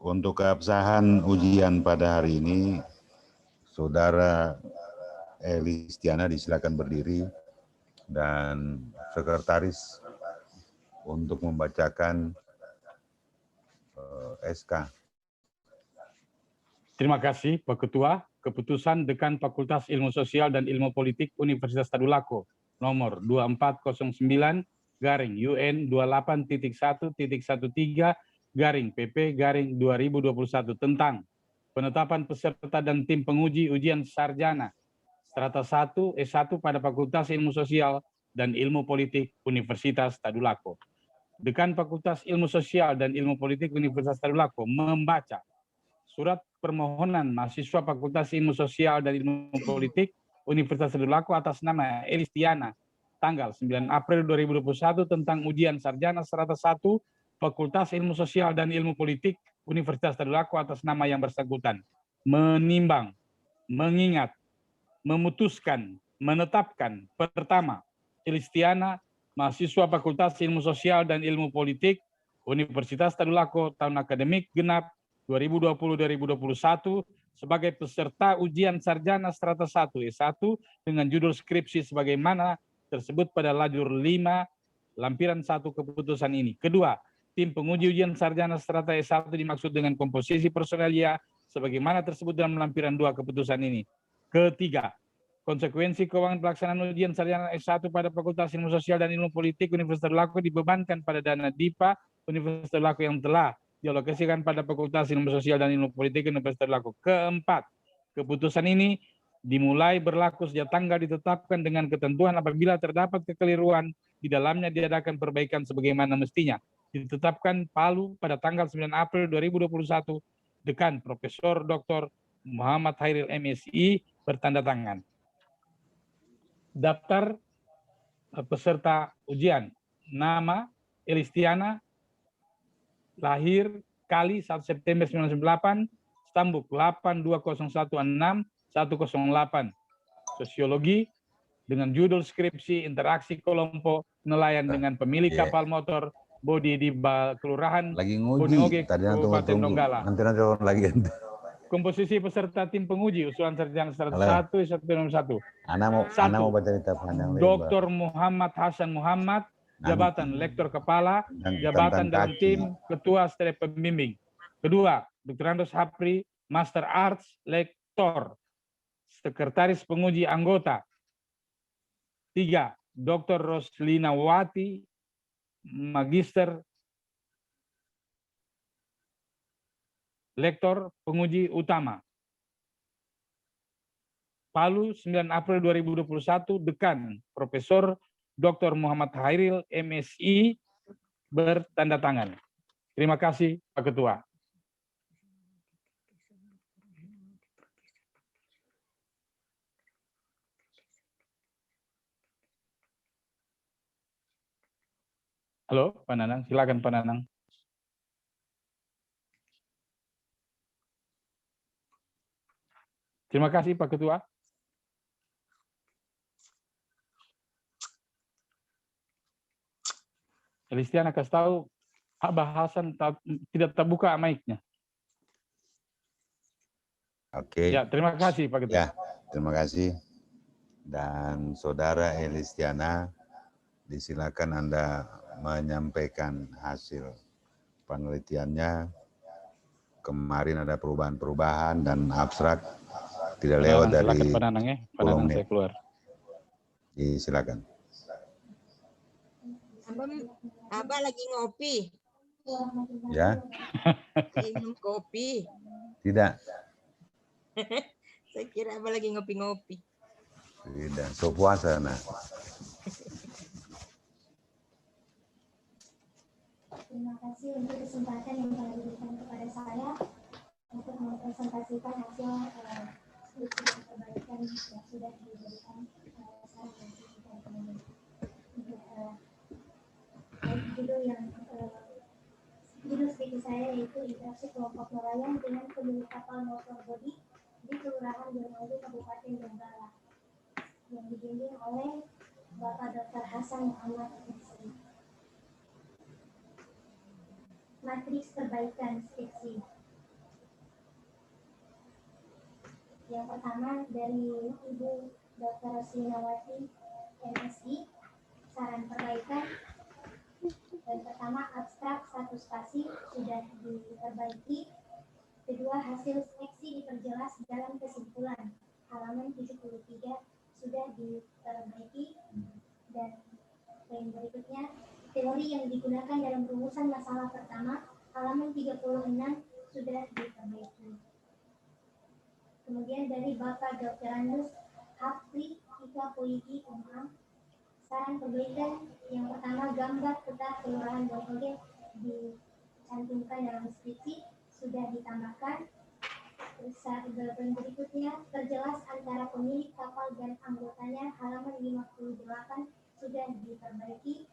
Untuk keabsahan ujian pada hari ini, Saudara Elistiana disilakan berdiri dan sekretaris untuk membacakan SK. Terima kasih Pak Ketua. Keputusan Dekan Fakultas Ilmu Sosial dan Ilmu Politik Universitas Tadulako nomor 2409/UN 28.1.13/PP/2021 tentang penetapan peserta dan tim penguji ujian sarjana strata 1 S1 pada Fakultas Ilmu Sosial dan Ilmu Politik Universitas Tadulako. Dekan Fakultas Ilmu Sosial dan Ilmu Politik Universitas Tadulako membaca surat permohonan mahasiswa Fakultas Ilmu Sosial dan Ilmu Politik Universitas Tadulako atas nama Elistiana tanggal 9 April 2021 tentang ujian sarjana strata 1 Fakultas Ilmu Sosial dan Ilmu Politik Universitas Tadulako atas nama yang bersangkutan menimbang, mengingat, memutuskan, menetapkan pertama, Elistiana mahasiswa Fakultas Ilmu Sosial dan Ilmu Politik Universitas Tadulako tahun akademik genap 2020-2021 sebagai peserta ujian sarjana strata 1 S1 dengan judul skripsi sebagaimana tersebut pada lajur 5 lampiran 1 keputusan ini. Kedua, tim penguji ujian sarjana strata S1 dimaksud dengan komposisi personalia sebagaimana tersebut dalam lampiran 2 keputusan ini. Ketiga, konsekuensi keuangan pelaksanaan ujian sarjana S1 pada Fakultas Ilmu Sosial dan Ilmu Politik Universitas Tadulako dibebankan pada dana DIPA Universitas Tadulako yang telah dialokasikan pada Fakultas Ilmu Sosial dan Ilmu Politik Universitas Tadulako. Keempat, keputusan ini dimulai berlaku sejak tanggal ditetapkan dengan ketentuan apabila terdapat kekeliruan di dalamnya diadakan perbaikan sebagaimana mestinya. Ditetapkan Palu pada tanggal 9 April 2021, Dekan Profesor Dr. Muhammad Hairil MSI bertanda tangan. Daftar peserta ujian, nama Elistiana, lahir Kali 1 September 1998, Stambuk 82016-108, sosiologi dengan judul skripsi interaksi kelompok nelayan dengan pemilik kapal motor bodi di Kelurahan Lagi Bonioge, nguji, tadi Kabupaten tunggu. Donggala. Nanti lagi. Komposisi peserta tim penguji usulan sarjana strata 1 S1. Ana mau baca di panjang lebar. Dr. Muhammad Hasan Muhammad, jabatan Lektor Kepala, jabatan dalam tim Ketua Staf Pembimbing. Kedua, Dr. Andos Hapri, Master Arts, Lektor, Sekretaris Penguji Anggota. Tiga, Dr. Roslina Wati, Magister, Lektor Penguji Utama. Palu 9 April 2021, Dekan Profesor Dr. Muhammad Hairil MSI bertanda tangan. Terima kasih Pak Ketua. Halo Pak Nanang, silakan Pak Nanang. Terima kasih Pak Ketua. Elistiana kasih tahu bahasan tidak terbuka mic-nya. Oke. Ya, terima kasih Pak Ketua. Ya, terima kasih. Dan Saudara Elistiana, disilakan Anda menyampaikan hasil penelitiannya. Kemarin ada perubahan-perubahan dan abstrak tidak lewat dari silakan Pak Nanang ya. Pak Nanang saya keluar. Silakan. Abah lagi ngopi. Ya. Minum kopi. Tidak. Saya kira Abah lagi ngopi-ngopi. Tidak, so puasa nah. Terima kasih untuk kesempatan yang telah diberikan kepada saya untuk mempresentasikan hasil skripsi dan perbaikan yang sudah diberikan sekarang dan kita kemudian. Judul skripsi saya yaitu interaksi kelompok nelayan dengan pemilik kapal motor bodi di Kelurahan Bonioge, Kabupaten Donggala, yang dibimbing oleh Bapak Dr. Hasan Muhammad MSI. Matriks perbaikan skripsi. Yang pertama dari Ibu Dr. Sinawati MSI, saran perbaikan. Yang pertama, abstrak satu spasi sudah diperbaiki. Kedua, hasil seleksi diperjelas dalam kesimpulan. Halaman 73 sudah diperbaiki. Dan poin berikutnya, teori yang digunakan dalam rumusan masalah pertama, halaman 36 sudah diperbaiki. Kemudian dari Bapak Dr. Andus Hafri Ika Polisi Umam, saran perbaikan yang pertama, gambar peta kelurahan Bonoge dicantumkan dalam skripsi sudah ditambahkan. Terus poin berikutnya, perjelas antara pemilik kapal dan anggotanya, halaman 58 sudah diperbaiki.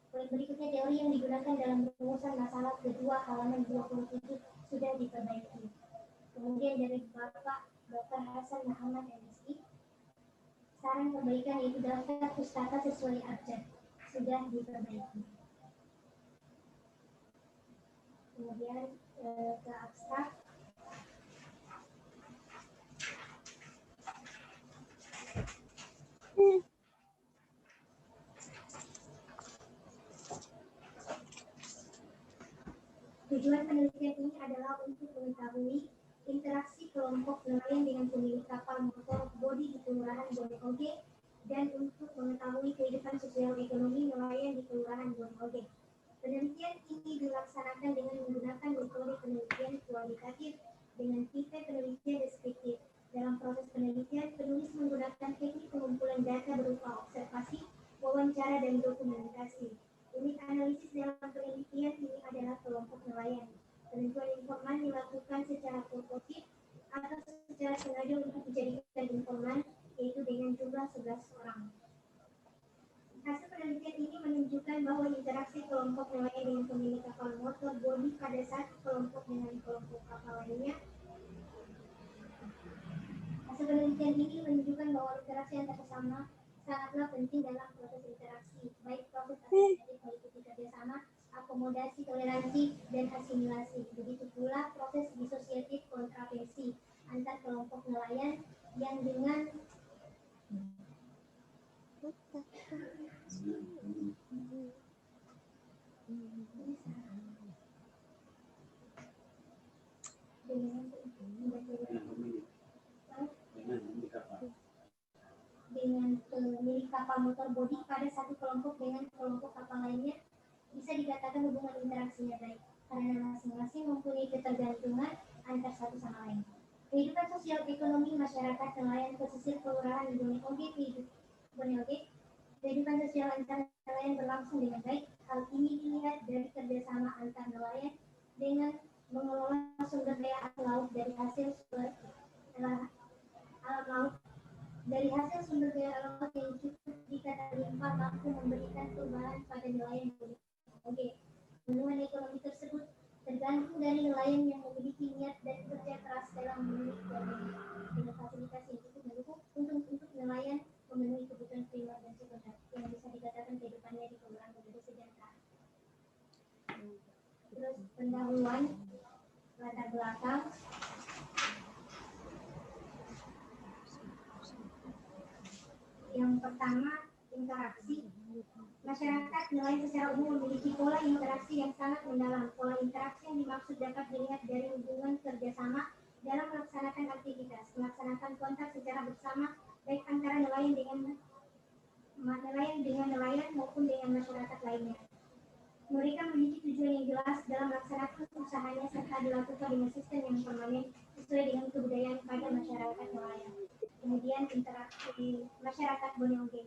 Poin berikutnya, teori yang digunakan dalam rumusan masalah kedua, halaman 27 sudah diperbaiki. Kemudian dari Bapak Dr. Hasan Muhammad MSI, saran perbaikan yaitu daftar pustaka sesuai abjad sudah diperbaiki. Kemudian ke abstrak. Tujuan penelitian ini adalah untuk mengetahui interaksi kelompok nelayan dengan pemilik kapal motor bodi di Kelurahan Bonoge dan untuk mengetahui kehidupan sosial ekonomi nelayan di Kelurahan Bonoge. Penelitian ini dilaksanakan dengan menggunakan metode penelitian kualitatif dengan tipe penelitian deskriptif. Dalam proses penelitian, penulis menggunakan teknik pengumpulan data berupa observasi, wawancara, dan dokumentasi. Unit analisis dalam penelitian ini adalah kelompok nelayan. Penentuan informan dilakukan secara proporsif atau secara sengaja untuk dijadikan informan, yaitu dengan jumlah 11 orang. Hasil penelitian ini menunjukkan bahwa interaksi kelompok nelayan dengan pemilik kapal motor bodi pada saat kelompok dengan kelompok kapal lainnya. Hasil penelitian ini menunjukkan bahwa interaksi antar sesama sangatlah penting dalam proses interaksi, baik proses asosiatif mengikuti kerjasama, akomodasi, toleransi, dan asimilasi. Begitu pula proses disosiatif kontravensi antar kelompok nelayan yang dengan pemilik kapal motor bodi pada satu kelompok dengan kelompok kapal lainnya bisa dikatakan hubungan interaksinya baik karena masing-masing mempunyai ketergantungan antar satu sama lain. Kehidupan sosial ekonomi masyarakat nelayan pesisir Kelurahan Bonoge, kehidupan sosial antar nelayan berlangsung dengan baik. Hal ini dilihat dari kerjasama antar nelayan dengan mengelola sumber daya alam laut dari hasil sumber alam laut. Dari hasil sumber daya alam laut yang cukup jika terlimpah mampu memberikan perubahan pada nelayan Bonoge. Pemenuhan ekonomi tersebut tergantung dari nelayan yang memiliki niat dan kerja keras dalam memenuhi kebutuhan dengan fasilitas yang cukup mendukung untuk nelayan memenuhi kebutuhan primer dan sekunder yang bisa dikatakan kehidupannya di Kelurahan Bonoge sejahtera. Terus pendahuluan latar belakang. Yang pertama, interaksi. Masyarakat nelayan secara umum memiliki pola interaksi yang sangat mendalam. Pola interaksi yang dimaksud dapat dilihat dari hubungan kerjasama dalam melaksanakan aktivitas, melaksanakan kontak secara bersama, baik antara nelayan dengan nelayan maupun dengan masyarakat lainnya. Mereka memiliki tujuan yang jelas dalam melaksanakan usahanya serta dilakukan dengan sistem yang permanen sesuai dengan kebudayaan pada masyarakat nelayan. Kemudian interaksi masyarakat Bonoge.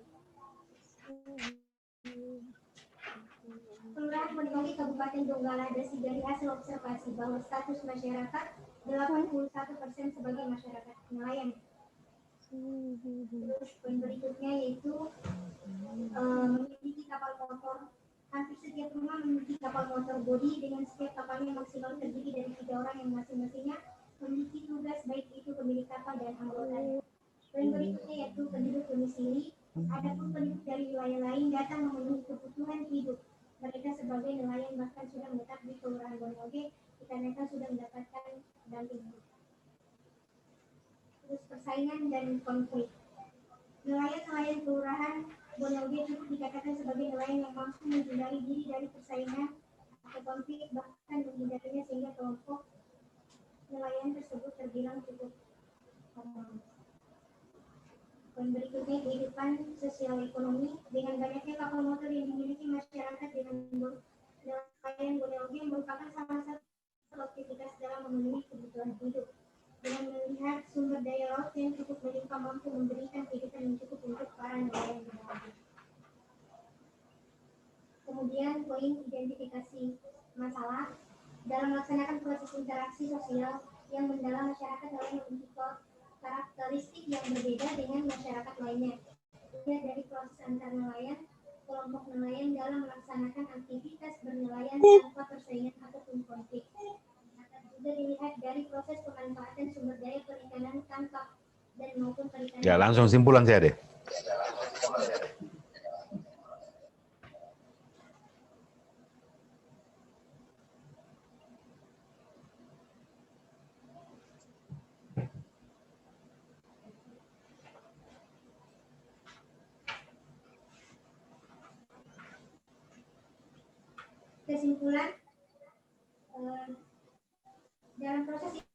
Kelurahan Bonoge Kabupaten Donggala Desi dari hasil observasi bahwa status masyarakat 81% sebagai masyarakat nelayan. Terus poin berikutnya yaitu memiliki kapal motor. Hampir setiap rumah memiliki kapal motor bodi dengan setiap kapalnya maksimal terdiri dari 3 orang yang masing-masingnya memiliki tugas baik itu pemilik kapal dan anggotanya. Poin berikutnya yaitu penduduk domisili. Adapun penduduk dari wilayah lain datang memenuhi kebutuhan hidup. Mereka sebagai nelayan bahkan sudah menetap di Kelurahan Bonoge dikarenakan sudah mendapatkan pendamping hidup. terus persaingan dan konflik. Nelayan-nelayan kelurahan Bonyoge cukup dikatakan sebagai nelayan yang mampu menghindari diri dari persaingan atau konflik, bahkan menghindarinya sehingga kelompok nelayan tersebut terbilang cukup harmonis. Poin berikutnya, kehidupan sosial ekonomi. Dengan banyaknya kapal motor yang dimiliki masyarakat dengan nelayan Bonyoge merupakan salah satu aktivitas dalam memenuhi kebutuhan hidup. Dengan melihat sumber daya laut yang cukup melimpah mampu memberikan kehidupan yang cukup untuk para nelayan Bonyoge. Kemudian poin identifikasi masalah. Dalam melaksanakan proses interaksi sosial yang mendalam, masyarakat nelayan memiliki karakteristik yang berbeda dengan masyarakat lainnya. Dilihat dari proses antar nelayan, kelompok nelayan dalam melaksanakan aktivitas bernelayan tanpa persaingan ataupun konflik. Juga dilihat dari proses pemanfaatan sumber daya perikanan tangkap dan maupun perikanan. Ya, langsung simpulan saya deh. Kesimpulan, dalam proses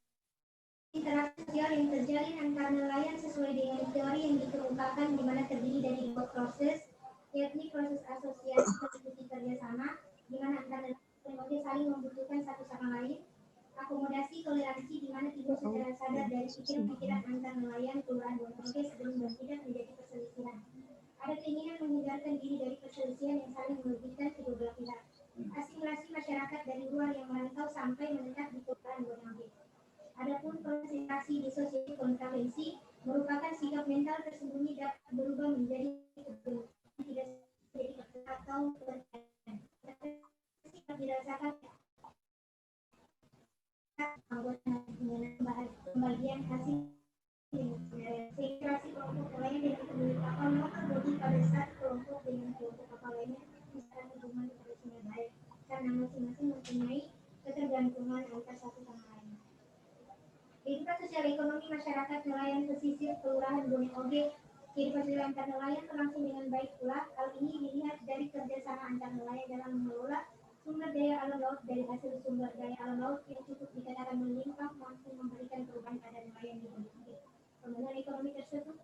interaksi sosial yang terjalin antar nelayan sesuai dengan teori yang dikemukakan, di mana terdiri dari dua proses, yakni proses asosiasi meliputi kerjasama, di mana antar nelayan saling membutuhkan satu sama lain, akomodasi toleransi, di mana timbul secara sadar dari pikiran antar nelayan kelurahan Bonyoge sebelum dan tidak menjadi perselisihan. Ada keinginan menghindarkan diri dari perselisihan yang saling merugikan kedua belah pihak. Asimilasi masyarakat dari luar yang merantau sampai menetap di kelurahan Bonyoge. Adapun konsentrasi disosiasi kontravensi merupakan sikap mental tersembunyi dapat berubah menjadi kebencian, tidak menjadi atau kebencian. Sikap dirasakan anggota dengan pembagian hasil integrasi kelompok lain dengan pemilik kapal motor bodi pada saat kelompok dengan kelompok kapal lainnya misalkan hubungan terusnya baik karena masing-masing mempunyai ketergantungan antar satu sama lain. Kehidupan sosial ekonomi masyarakat nelayan pesisir kelurahan Bonyoge. Kehidupan sosial antar nelayan berlangsung dengan baik pula. Hal ini dilihat dari kerjasama antar nelayan dalam mengelola sumber daya alam laut. Dari hasil sumber daya alam laut yang cukup dikatakan melimpah mampu memberikan perubahan pada nelayan di Bonyoge. Pemulihan ekonomi tersebut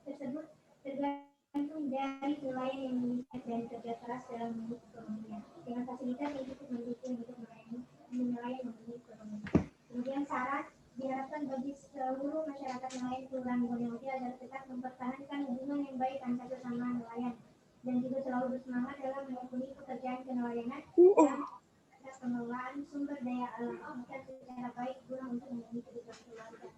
tergantung dari nelayan yang meningkat dan kerja keras dalam memenuhi ekonominya dengan fasilitas yang cukup mendukung untuk nelayan memenuhi ekonomi. Kemudian saran, diharapkan bagi seluruh masyarakat nelayan kelurahan Bonyoge agar tetap mempertahankan hubungan yang baik antar sesama nelayan dan juga selalu bersemangat dalam melakukan pekerjaan kenelayanan dan pengelolaan sumber daya alam ikan secara baik guna untuk memenuhi kebutuhan keluarga.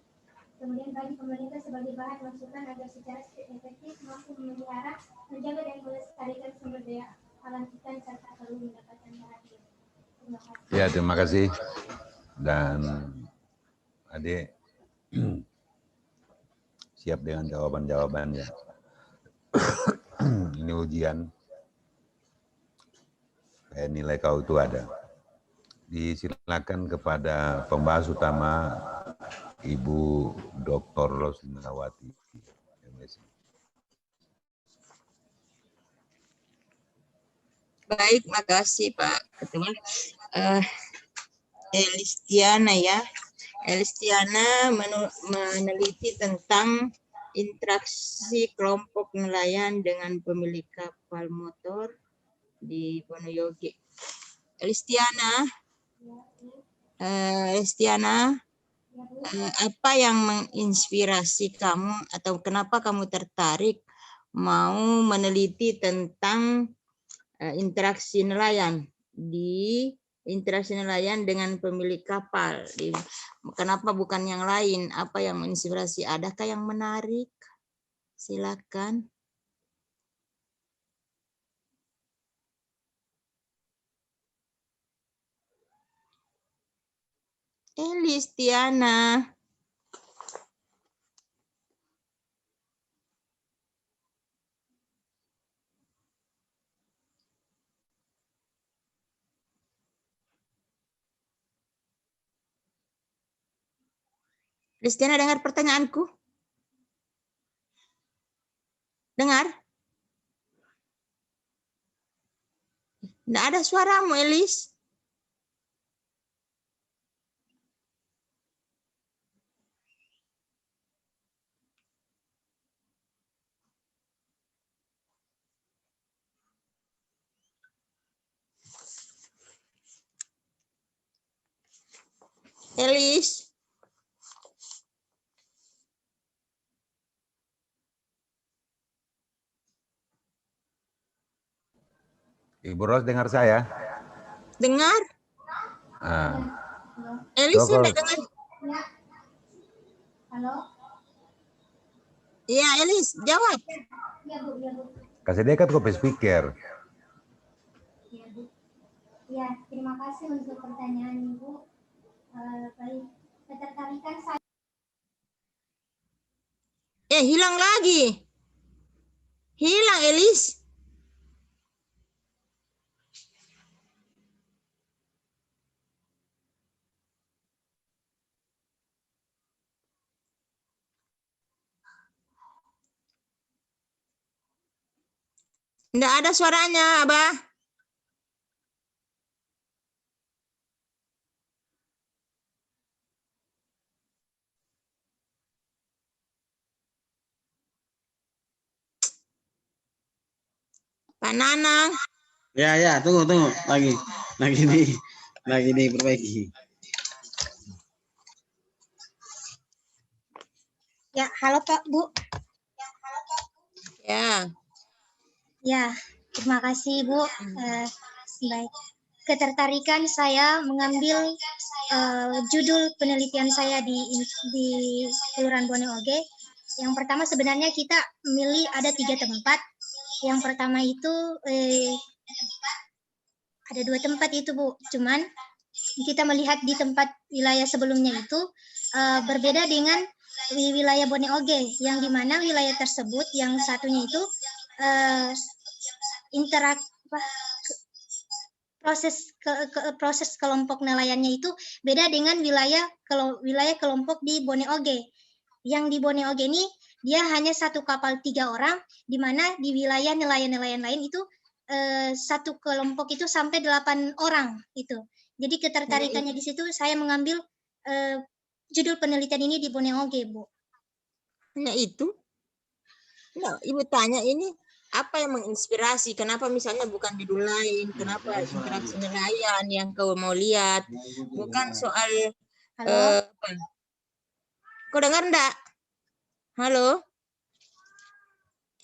Kemudian bagi pemerintah sebagai bahan masukan agar secara efektif mampu memelihara, menjaga dan melestarikan sumber daya alam ikan serta perlu mendapatkan perhatian. Terima kasih. Ya, terima kasih. Dan Adik siap dengan jawaban-jawabannya. Ini ujian. Kayak nilai kau itu ada. Disilakan kepada pembahas utama Ibu Dr. Rosnawati. Baik, makasih Pak Ketua. Elistiana ya. Elistiana meneliti tentang interaksi kelompok nelayan dengan pemilik kapal motor di Bonyoge. Elistiana, apa yang menginspirasi kamu atau kenapa kamu tertarik mau meneliti tentang interaksi nelayan dengan pemilik kapal? Kenapa bukan yang lain? Apa yang menginspirasi? Adakah yang menarik? Silakan. Elistiana. Elistiana, dengar pertanyaanku? Dengar? Nggak ada suaramu, Elis. Elis. Ibu Ros dengar saya? Dengar? Ah, Elis Dokter. enggak dengar? Ya. Halo? Iya, Elis, jawab. Ya, Bu, ya, Bu. kasih dekat ke speaker. Ya, Bu. Ya, terima kasih untuk pertanyaan Ibu. Baik, ketertarikan saya Hilang lagi. Hilang, Elis. Nggak ada suaranya, Abah. Pak Nanang. Ya, tunggu. Lagi diperbaiki. Ya, halo Pak, Bu. Ya. Ya, terima kasih Bu. Baik, ketertarikan saya mengambil judul penelitian saya di Kelurahan Bone Oge. Yang pertama sebenarnya kita memilih ada 3 tempat. Yang pertama itu ada 2 tempat itu Bu. Cuman kita melihat di tempat wilayah sebelumnya itu berbeda dengan wilayah Bone Oge, yang dimana wilayah tersebut yang satunya itu proses kelompok nelayannya itu beda dengan wilayah kelompok di Bone Oge. Yang di Bone Oge ini dia hanya satu kapal 3 orang, di mana di wilayah nelayan-nelayan lain itu satu kelompok itu sampai 8 orang itu. Jadi ketertarikannya di situ saya mengambil judul penelitian ini di Bone Oge, Bu. Hanya itu? Enggak, Ibu tanya ini apa yang menginspirasi? Kenapa misalnya bukan judul lain? Kenapa interaksi nelayan yang kau mau lihat? Bukan soal Halo? apa? Kau dengar enggak? Halo?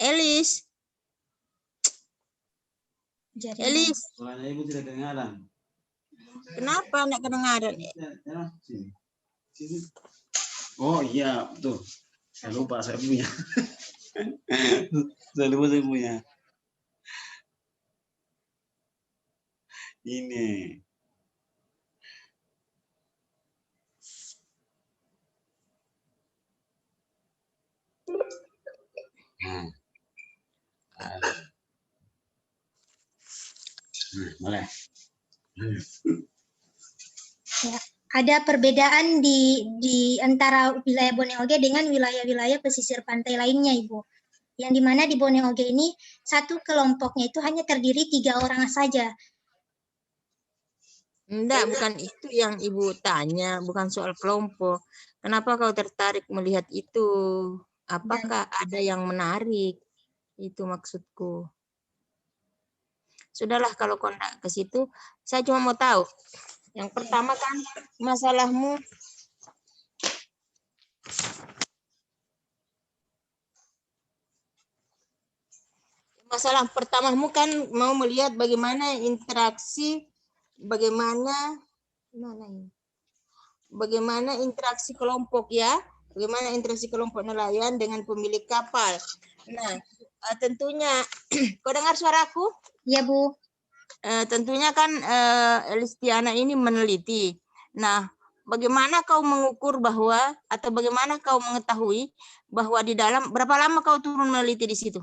Elis? Jadi Elis? Soalnya Ibu tidak kedengaran. Kenapa enggak kedengaran? Oh iya, betul. Saya lupa saya punya. Saya punya. Ini. Boleh. Ya, ada perbedaan di antara wilayah Bone Oge dengan wilayah-wilayah pesisir pantai lainnya, Ibu. Yang dimana di Bone Oge ini satu kelompoknya itu hanya terdiri 3 orang saja. Enggak, bukan itu yang Ibu tanya, bukan soal kelompok. Kenapa kau tertarik melihat itu? Apakah ada yang menarik? Itu maksudku. Sudahlah kalau kau enggak ke situ, saya cuma mau tahu. Yang pertama kan masalahmu pertamamu kan mau melihat bagaimana interaksi bagaimana interaksi kelompok ya, bagaimana interaksi kelompok nelayan dengan pemilik kapal. Nah, tentunya kau dengar suaraku? Ya, Bu. Tentunya kan Elistiana ini meneliti. Nah, bagaimana kau mengukur bahwa atau bagaimana kau mengetahui bahwa di dalam berapa lama kau turun meneliti di situ,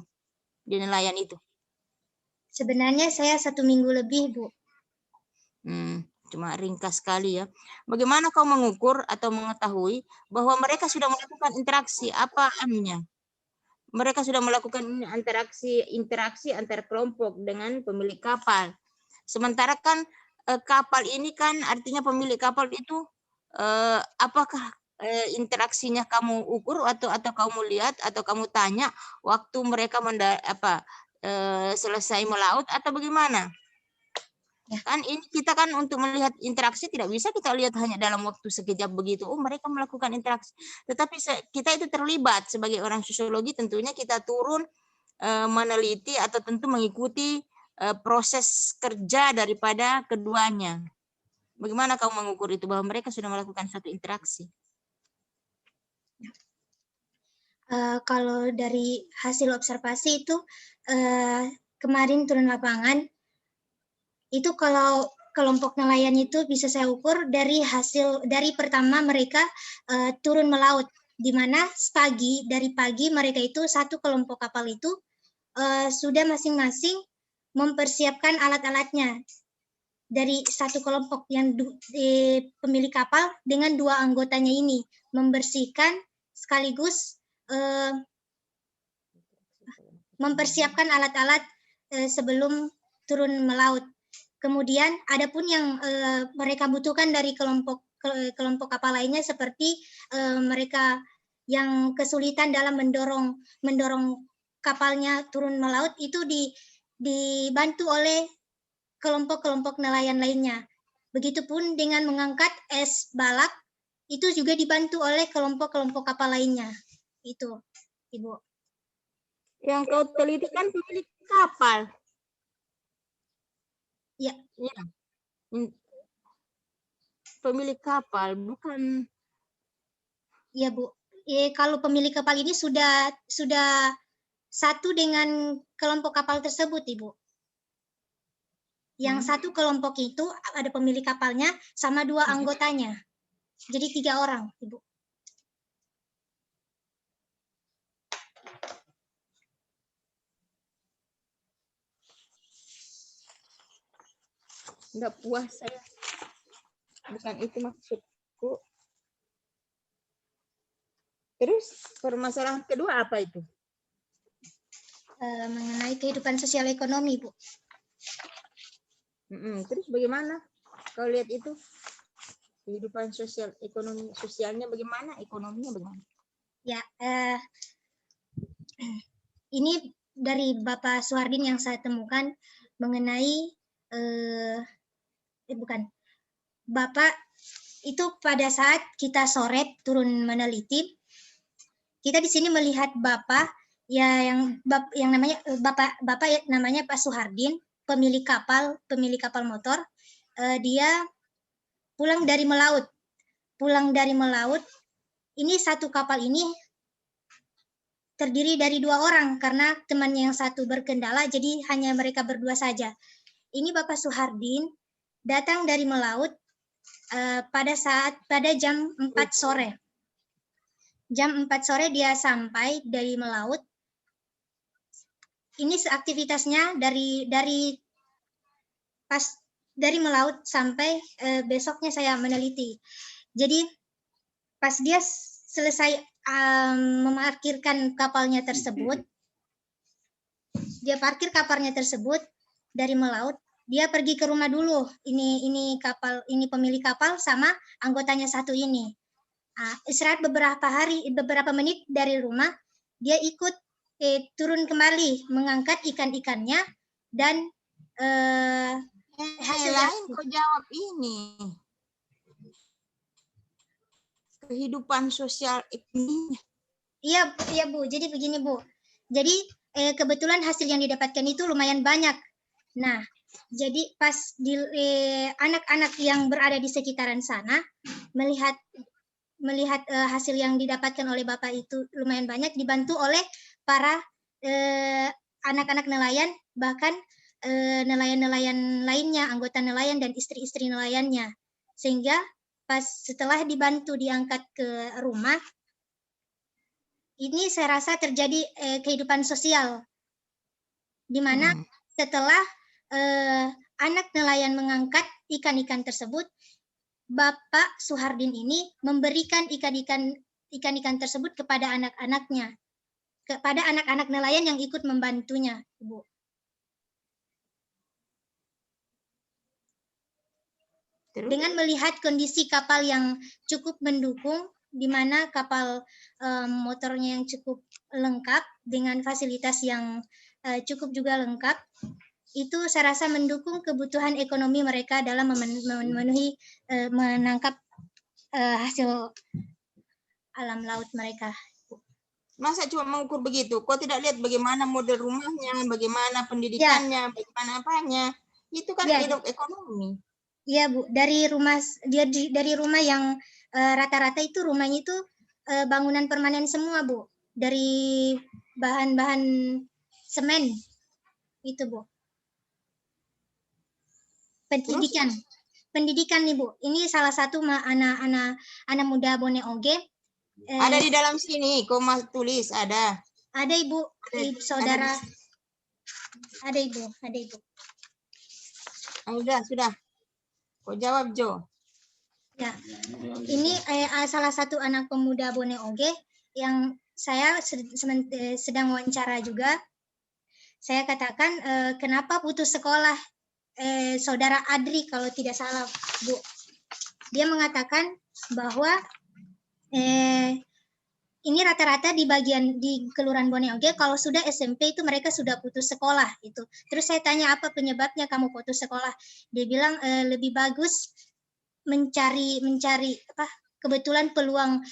di nelayan itu? Sebenarnya saya 1 minggu lebih, Bu. Cuma ringkas sekali ya. Bagaimana kau mengukur atau mengetahui bahwa mereka sudah melakukan interaksi? Apa anunya? mereka sudah melakukan interaksi antar kelompok dengan pemilik kapal. Sementara kan kapal ini kan artinya pemilik kapal itu apakah interaksinya kamu ukur atau kamu lihat atau kamu tanya waktu mereka selesai melaut atau bagaimana? Ya. Kan ini kita kan untuk melihat interaksi tidak bisa kita lihat hanya dalam waktu sekejap begitu. Oh, mereka melakukan interaksi. Tetapi kita itu terlibat sebagai orang sosiologi, tentunya kita turun meneliti atau tentu mengikuti proses kerja daripada keduanya. Bagaimana kamu mengukur itu bahwa mereka sudah melakukan satu interaksi? Kalau dari hasil observasi itu kemarin turun lapangan, itu kalau kelompok nelayan itu bisa saya ukur dari pertama mereka turun melaut, di mana dari pagi mereka itu satu kelompok kapal itu sudah masing-masing mempersiapkan alat-alatnya. Dari satu kelompok yang pemilik kapal dengan dua anggotanya ini membersihkan sekaligus mempersiapkan alat-alat sebelum turun melaut. Kemudian adapun yang mereka butuhkan dari kelompok kapal lainnya seperti mereka yang kesulitan dalam mendorong kapalnya turun melaut itu dibantu oleh kelompok-kelompok nelayan lainnya. Begitupun dengan mengangkat es balak itu juga dibantu oleh kelompok-kelompok kapal lainnya. Itu, Ibu. Yang kau teliti kan pemilik kapal. Ya. Ya. Pemilik kapal bukan. Ya, Bu. Kalau pemilik kapal ini sudah satu dengan kelompok kapal tersebut, Ibu. Yang satu kelompok itu ada pemilik kapalnya sama dua anggotanya. Jadi 3 orang, Ibu. Enggak puas saya. Bukan itu maksudku. Terus permasalahan kedua apa itu? Mengenai kehidupan sosial ekonomi, Bu. Terus bagaimana? Kau lihat itu kehidupan sosial ekonomi sosialnya bagaimana? Ekonominya bagaimana? Ya, ini dari Bapak Suhardin yang saya temukan mengenai Bapak itu pada saat kita sore turun meneliti, kita di sini melihat Bapak yang namanya Bapak namanya Pak Suhardin, pemilik kapal motor. Dia pulang dari melaut. Ini satu kapal ini terdiri dari 2 orang karena temannya yang satu berkendala, jadi hanya mereka berdua saja. Ini Bapak Suhardin datang dari melaut pada jam 4 sore. Jam 4 sore dia sampai dari melaut. Ini aktivitasnya dari melaut sampai besoknya saya meneliti. Jadi pas dia selesai memarkirkan kapalnya tersebut, dia parkir kapalnya tersebut dari melaut, dia pergi ke rumah dulu. Ini pemilik kapal sama anggotanya satu ini. Istirahat beberapa menit dari rumah, dia ikut turun kembali mengangkat ikan-ikannya dan hasil lain kau jawab ini. Kehidupan sosial ekonomi. Iya Bu. Jadi begini Bu. Jadi kebetulan hasil yang didapatkan itu lumayan banyak. Nah, jadi pas anak-anak yang berada di sekitaran sana melihat hasil yang didapatkan oleh Bapak itu lumayan banyak, dibantu oleh para anak-anak nelayan, bahkan nelayan-nelayan lainnya, anggota nelayan dan istri-istri nelayannya. Sehingga pas setelah dibantu diangkat ke rumah, ini saya rasa terjadi kehidupan sosial, di mana setelah anak nelayan mengangkat ikan-ikan tersebut, Bapak Suhardin ini memberikan ikan-ikan tersebut kepada anak-anaknya. kepada anak-anak nelayan yang ikut membantunya, Ibu. Terus? Dengan melihat kondisi kapal yang cukup mendukung, di mana kapal motornya yang cukup lengkap dengan fasilitas yang cukup juga lengkap, itu saya rasa mendukung kebutuhan ekonomi mereka dalam memenuhi menangkap hasil alam laut mereka. Masa cuma mengukur begitu? Kau tidak lihat bagaimana model rumahnya, bagaimana pendidikannya, bagaimana apanya? Itu kan Ya. hidup ekonomi. Iya Bu, dari rumah yang rata-rata itu rumahnya itu bangunan permanen semua Bu, dari bahan-bahan semen itu Bu. Pendidikan nih Bu, ini salah satu anak muda Bone Oge. Ada di dalam sini, kau tulis ada. Ada Ibu, saudara. Ada Ibu. Sudah. Kau jawab Jo. Ya, ini salah satu anak pemuda Bone Oge yang saya sedang wawancara juga. Saya katakan kenapa putus sekolah saudara Adri kalau tidak salah Bu. Dia mengatakan bahwa ini rata-rata di Kelurahan Bone Oge kalau sudah SMP itu mereka sudah putus sekolah itu. Terus saya tanya apa penyebabnya kamu putus sekolah? Dia bilang lebih bagus mencari kebetulan peluang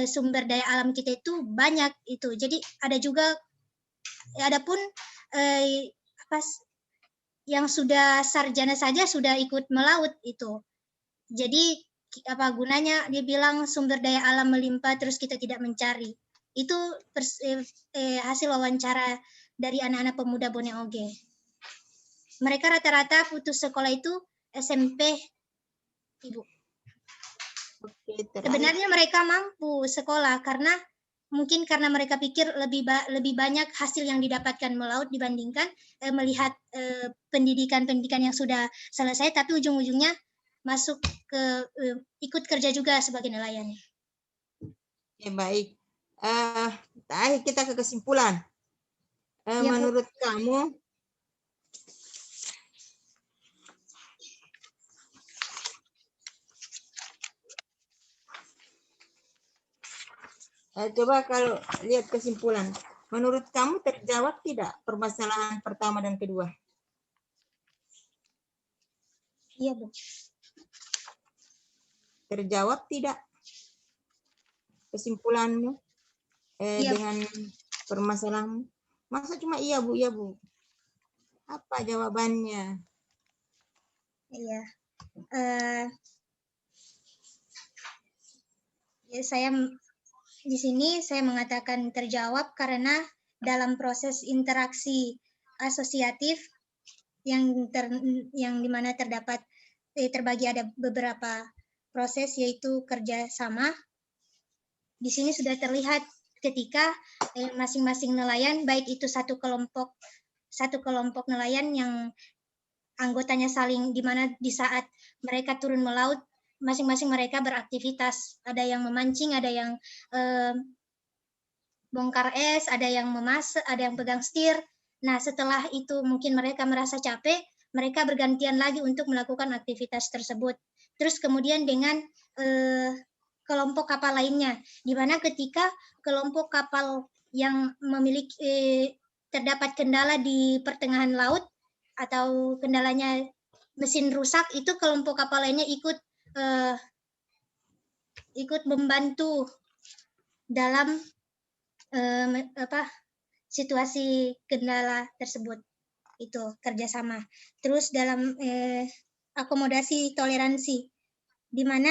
sumber daya alam kita itu banyak itu. Jadi adapun yang sudah sarjana saja sudah ikut melaut itu. Jadi apa gunanya, dia bilang sumber daya alam melimpah terus kita tidak mencari. Itu hasil wawancara dari anak-anak pemuda Bone Oge. Mereka rata-rata putus sekolah itu SMP, Ibu. Oke, sebenarnya mereka mampu sekolah mungkin karena mereka pikir lebih banyak hasil yang didapatkan melaut dibandingkan melihat pendidikan yang sudah selesai, tapi ujung-ujungnya masuk ke ikut kerja juga sebagai nelayan. Ya, baik. Akhir kita ke kesimpulan. Menurut kamu coba kalau lihat kesimpulan, menurut kamu terjawab tidak permasalahan pertama dan kedua? Iya, Bu. Terjawab tidak kesimpulanmu dengan permasalahanmu? Masa cuma iya Bu, iya Bu? Apa jawabannya? Iya. Saya di sini saya mengatakan terjawab karena dalam proses interaksi asosiatif yang dimana terdapat terbagi ada beberapa proses yaitu kerjasama. Di sini sudah terlihat ketika masing-masing nelayan, baik itu satu kelompok nelayan yang anggotanya saling, di mana di saat mereka turun melaut masing-masing mereka beraktivitas, ada yang memancing, ada yang bongkar es, ada yang memasak, ada yang pegang setir. Nah, setelah itu mungkin mereka merasa capek, mereka bergantian lagi untuk melakukan aktivitas tersebut. Terus kemudian dengan kelompok kapal lainnya, di mana ketika kelompok kapal yang memiliki terdapat kendala di pertengahan laut atau kendalanya mesin rusak, itu kelompok kapal lainnya ikut membantu dalam situasi kendala tersebut. Itu kerjasama. Terus dalam akomodasi toleransi, di mana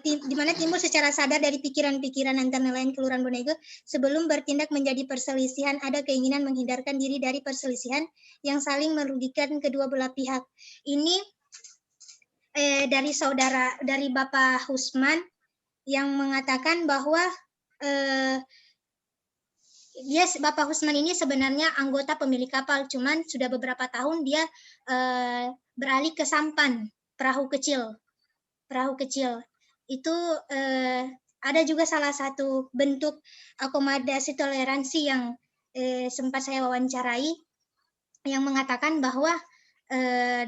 timbul secara sadar dari pikiran-pikiran antar nelayan Kelurahan Bone Oge sebelum bertindak menjadi perselisihan, ada keinginan menghindarkan diri dari perselisihan yang saling merugikan kedua belah pihak. Ini dari Bapak Husman yang mengatakan bahwa Bapak Husman ini sebenarnya anggota pemilik kapal, cuman sudah beberapa tahun dia beralih ke sampan, perahu kecil. Itu ada juga salah satu bentuk akomodasi toleransi yang sempat saya wawancarai yang mengatakan bahwa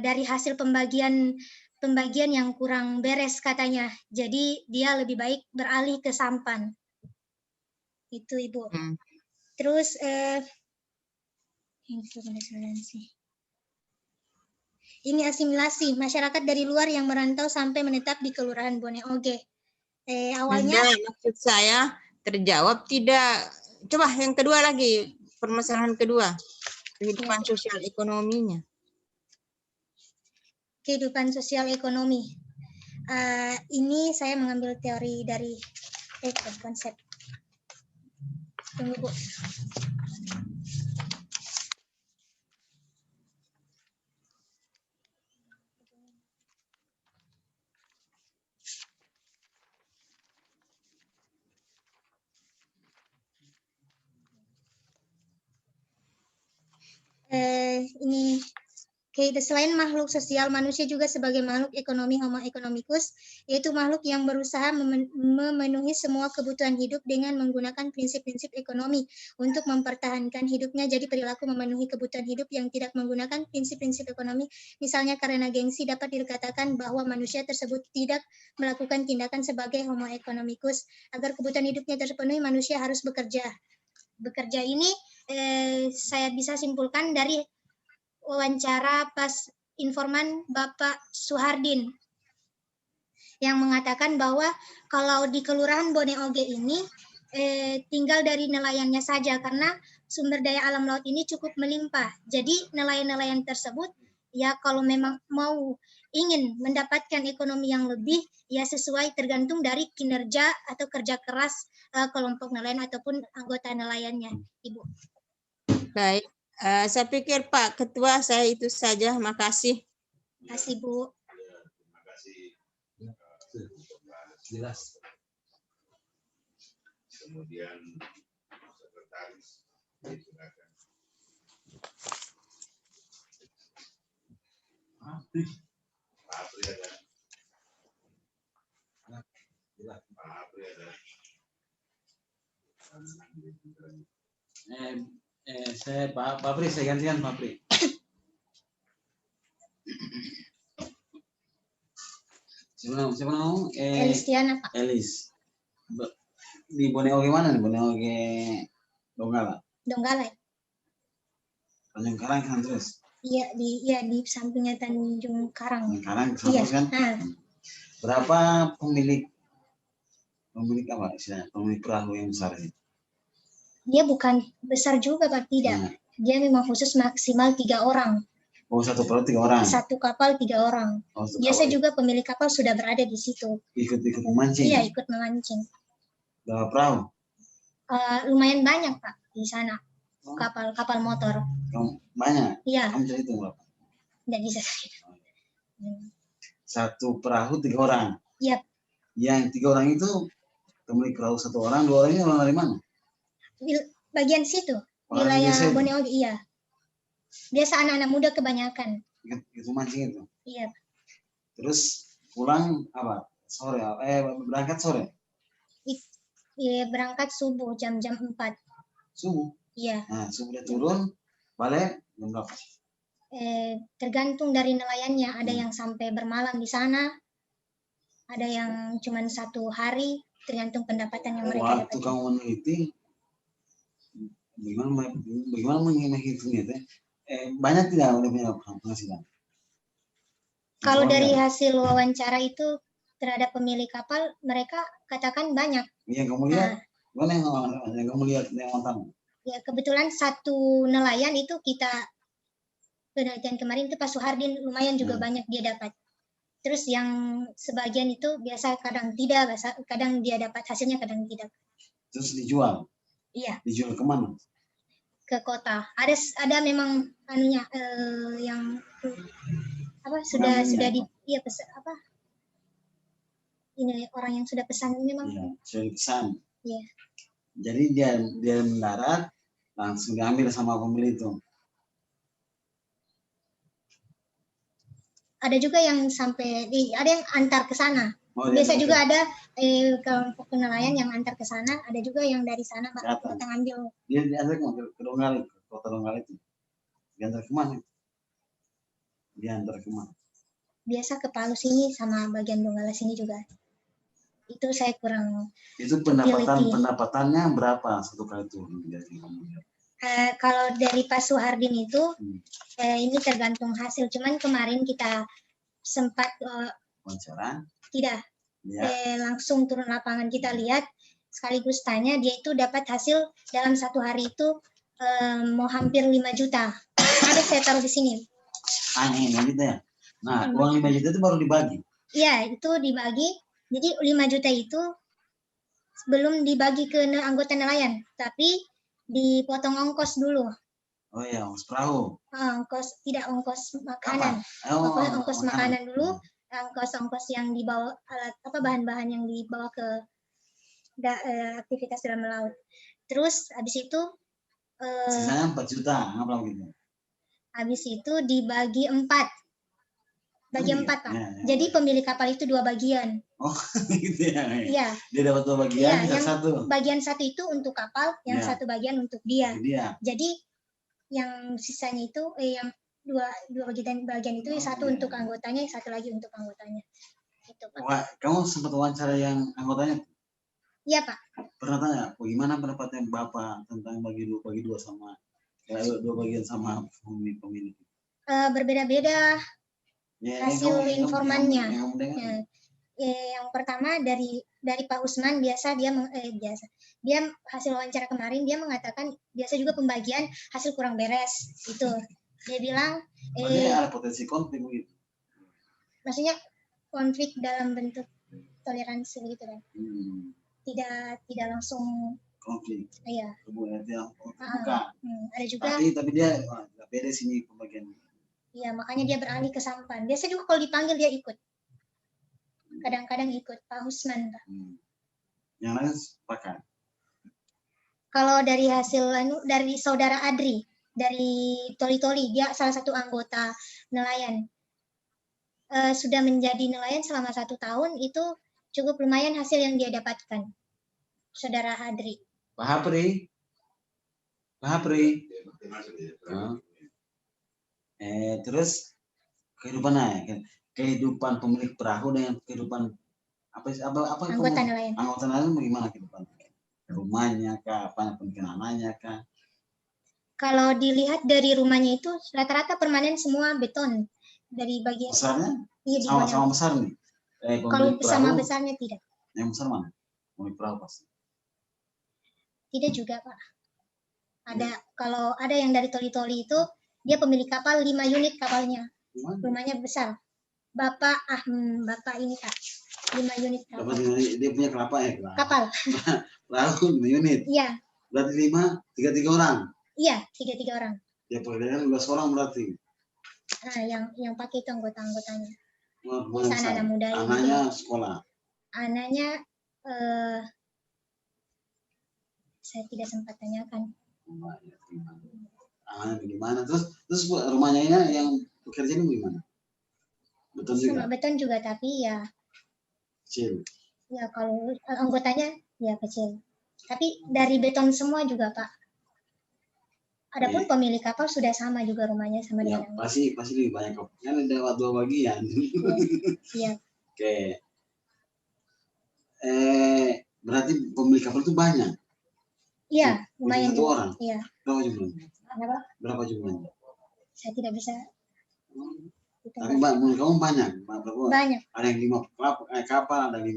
dari hasil pembagian yang kurang beres katanya. Jadi dia lebih baik beralih ke sampan. Itu Ibu. Terus ini asimilasi masyarakat dari luar yang merantau sampai menetap di Kelurahan Bone Oge. Awalnya maksud saya terjawab tidak. Coba yang kedua lagi, permasalahan kedua, kehidupan sosial ekonominya. Kehidupan sosial ekonomi. Ini saya mengambil teori dari konsep. Tunggu Bu. Ini selain makhluk sosial, manusia juga sebagai makhluk ekonomi homo economicus, yaitu makhluk yang berusaha memenuhi semua kebutuhan hidup dengan menggunakan prinsip-prinsip ekonomi untuk mempertahankan hidupnya. Jadi perilaku memenuhi kebutuhan hidup yang tidak menggunakan prinsip-prinsip ekonomi, misalnya karena gengsi, dapat dikatakan bahwa manusia tersebut tidak melakukan tindakan sebagai homo economicus. Agar kebutuhan hidupnya terpenuhi, manusia harus bekerja. Bekerja ini saya bisa simpulkan dari wawancara pas informan Bapak Suhardin yang mengatakan bahwa kalau di Kelurahan Bone Oge ini tinggal dari nelayannya saja karena sumber daya alam laut ini cukup melimpah. Jadi nelayan-nelayan tersebut ya kalau memang mau ingin mendapatkan ekonomi yang lebih ya sesuai tergantung dari kinerja atau kerja keras kelompok nelayan ataupun anggota nelayannya, Ibu. Baik. Saya pikir Pak Ketua saya itu saja. Makasih. Terima kasih Bu. Terima kasih. Jelas. Kemudian sekretaris silakan. Pak Apri ada. Pak Apri ada. Saya Pak Apri, saya gantian Pak Apri. Siapa nama? Elistiana Pak. Elis. Di Bone Oge mana nih? Bone Oge Donggala. Donggala. Tanjung Karang kan terus. Iya di sampingnya Tanjung Karang. Tanjung Karang Iya. kan? Berapa pemilik apa istilahnya? Pemilik perahu yang besar ini? Dia bukan besar juga Pak, tidak. Dia memang khusus maksimal 3 orang. Oh, satu perahu 3 orang. Satu kapal 3 orang. Oh, Biasa juga pemilik kapal sudah berada di situ. Ikut memancing. Iya, ikut memancing. Berapa perahu? Lumayan banyak Pak di sana. Kapal motor. Banyak. Iya. Kamu bisa hitung berapa? Tidak bisa saya. Satu perahu 3 orang. Iya. Yang 3 orang itu pemilik perahu 1 orang, 2 orang ini orang dari mana? Bagian situ, wilayah Bone Oge, iya. Biasa anak-anak muda kebanyakan. Itu mancing itu? Iya. Terus pulang apa? Sore? Berangkat sore? Iya, berangkat subuh jam-jam 4. Subuh? Iya. Nah, subuh dia turun, balik jam berapa? Tergantung dari nelayannya. Ada yang sampai bermalam di sana, ada yang cuma 1 hari, tergantung pendapatan yang mereka dapat. Waktu kamu meneliti, bagaimana menghitungnya teh? Banyak tidak udah punya penghasilan? Kalau dari hasil wawancara itu terhadap pemilik kapal, mereka katakan banyak. Yang kamu lihat, mana yang kamu lihat yang nonton? Ya kebetulan satu nelayan itu kita penelitian kemarin itu Pak Suhardin lumayan juga banyak dia dapat. Terus yang sebagian itu biasa kadang tidak, kadang dia dapat hasilnya, kadang tidak. Terus dijual? Iya. Dijual kemana? Ke kota. Ada memang anunya yang apa sudah di pesan apa? Ini orang yang sudah pesan ini memang. Iya, sudah dipesan. Iya. Jadi dia mendarat langsung diambil sama pembeli itu. Ada juga yang sampai ada yang antar ke sana. Oh, dia Biasa dari juga ada kelompok nelayan yang antar ke sana, ada juga yang dari sana Pak Datang. datang ambil. Dia diantar ke Donggala, ke kota Donggala itu. Diantar kemana? Diantar kemana? Biasa ke Palu sini sama bagian Donggala sini juga. Itu saya kurang. Itu Teliti. pendapatannya berapa satu kali turun dari kamu? Kalau dari Pak Suhardin itu Hmm. ini tergantung hasil. Cuman kemarin kita sempat Wawancara? tidak Ya. langsung turun lapangan kita lihat sekaligus tanya dia itu dapat hasil dalam satu hari itu mau hampir 5 juta. Ada saya taruh di sini. Ini gitu ya. Nah, uang 5 juta itu baru dibagi. Iya, itu dibagi. Jadi 5 juta itu belum dibagi ke anggota nelayan, tapi dipotong ongkos dulu. Oh iya, ongkos perahu. Ongkos makanan. Ongkos makanan dulu, ongkos yang dibawa alat bahan-bahan yang dibawa ke aktivitas dalam laut. Terus habis itu sisanya 4 juta, apa gitu. Habis itu dibagi 4. Bagi 4, Pak. Ya. Jadi pemilik kapal itu 2 bagian. Oh, gitu ya. Iya. Dia dapat 2 bagian, Iya, yang satu. bagian satu itu untuk kapal, yang satu bagian untuk dia. Jadi yang sisanya itu yang dua bagian itu satu untuk anggotanya, satu lagi untuk anggotanya. Gitu, Pak. Wah, kamu sempat wawancara yang anggotanya? Iya, Pak. Pernah tanya, bagaimana pendapatnya Bapak tentang bagi dua sama dua bagian sama pemilik? Berbeda-beda hasil informannya. Yang Yang pertama dari Pak Usman biasa dia hasil wawancara kemarin dia mengatakan biasa juga pembagian hasil kurang beres itu. Dia bilang ada potensi konflik gitu. Maksudnya konflik dalam bentuk toleransi gitu kan. Tidak langsung konflik. Iya. Kemudian dia ada juga. Tapi dia nggak beres ini pembagian. Iya, makanya dia beralih ke sampan. Biasa juga kalau dipanggil dia ikut. Kadang-kadang ikut Pak Usman, Pak. Yang lain sepakat. Kalau dari hasil dari saudara Adri dari Toli-Toli, dia salah satu anggota nelayan. Sudah menjadi nelayan selama 1 tahun, itu cukup lumayan hasil yang dia dapatkan. Saudara Adri. Pak Hapri. Terus kehidupan pemilik perahu dengan kehidupan anggota nelayan. Anggota nelayan bagaimana kehidupan? Rumahnya kah, penkenangannya kah? Kalau dilihat dari rumahnya itu rata-rata permanen semua beton dari bagian besarnya. Iya, sama besar nih. Kalau sama besarnya tidak. Yang besar mana? Pemilik perahu pasti. Tidak juga, Pak. Kalau ada yang dari Toli-Toli itu dia pemilik kapal 5 unit kapalnya. Rumahnya besar. Bapak ini, Pak. 5 unit kapal. Dia punya Kapal. Perahu 5 unit. Iya. Berarti 3 orang. Iya, 3 orang. Dia pekerjaan 12 orang berarti. Nah, yang pakai itu anggotanya. Bisa anak muda ini. Anaknya sekolah. Anaknya saya tidak sempat tanyakan. Anaknya bagaimana? Terus rumahnya ini yang bekerja ini bagaimana? Beton juga. Sama beton juga, tapi ya kecil. Ya kalau anggotanya ya kecil. Tapi dari beton semua juga, Pak. Adapun pemilik kapal sudah sama juga rumahnya sama ya, dengan pasti lebih banyak kok. Kan ada 2 bagian. Iya. Oke. Berarti pemilik kapal itu banyak. Iya, lumayan. 1 orang. Iya. Berapa jumlahnya? Kenapa? Berapa jumlahnya? Saya tidak bisa. Tapi menurut kamu banyak. Banyak. Ada yang 5 kapal, ada 5,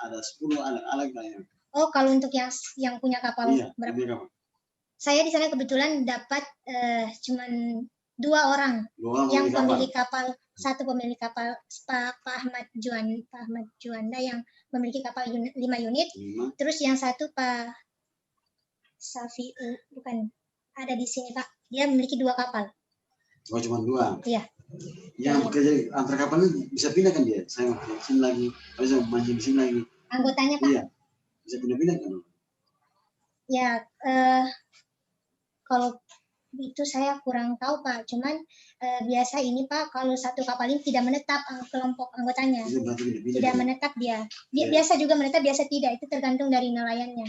ada 10, ada banyak. Oh, kalau untuk yang punya kapal berapa? Kapal. Saya di sana kebetulan dapat cuman 2 orang. Yang pemilik kapal. Satu pemilik kapal Pak Ahmad Juanda yang memiliki kapal 5 unit. Terus yang satu Pak Safi, bukan ada di sini, Pak. Dia memiliki 2 kapal. Oh, cuma 2. Iya. Yang bekerja antar kapal ini bisa pindah kan dia? Saya mancing di sini lagi, bisa mancing di sini lagi. Anggotanya, Pak? Iya. Bisa pindah-pindah kan? Ya, kalau itu saya kurang tahu Pak. Cuman biasa ini Pak, kalau satu kapal ini tidak menetap kelompok anggotanya, Itu berarti pilih-pilih. tidak menetap dia. Iya. Biasa juga menetap, biasa tidak. Itu tergantung dari nelayannya.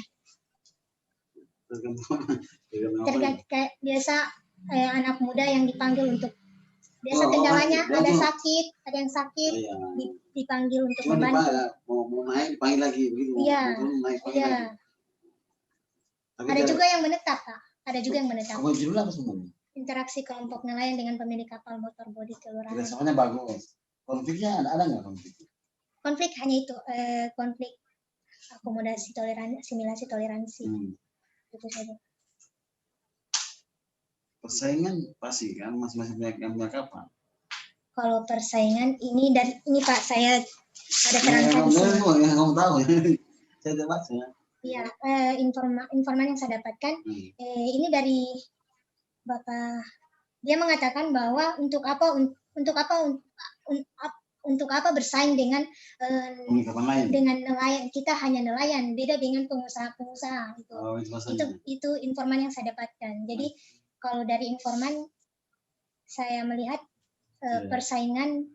Tergantung apa ya? Tergantung kayak biasa anak muda yang dipanggil untuk biasa Oh, kendalanya oh, ada oh. sakit, ada yang sakit Iya. dipanggil untuk Cuma membantu. mau naik dipanggil lagi begitu. Iya. Mau turun naik panggil Iya. lagi. Tapi Ada dia- juga yang menetap Pak. Ada juga yang menetap. Kamu judul apa sebenarnya? Interaksi kelompok nelayan dengan pemilik kapal motor bodi kelurahan. Kerjasamanya bagus. Konfliknya ada nggak konflik? Konflik hanya itu, konflik akomodasi toleransi, asimilasi toleransi. Itu saja. Persaingan pasti kan masing-masing yang punya kapal. Kalau persaingan ini Pak, saya ada terangkan di sini. Yang kamu tahu. Saya tidak baca. Iya, informan yang saya dapatkan ini dari Bapak. Dia mengatakan bahwa untuk apa bersaing dengan Kapal lain. dengan nelayan. Kita hanya nelayan, beda dengan pengusaha-pengusaha itu. Oh, itu maksudnya. Itu informan yang saya dapatkan. Jadi kalau dari informan saya melihat persaingan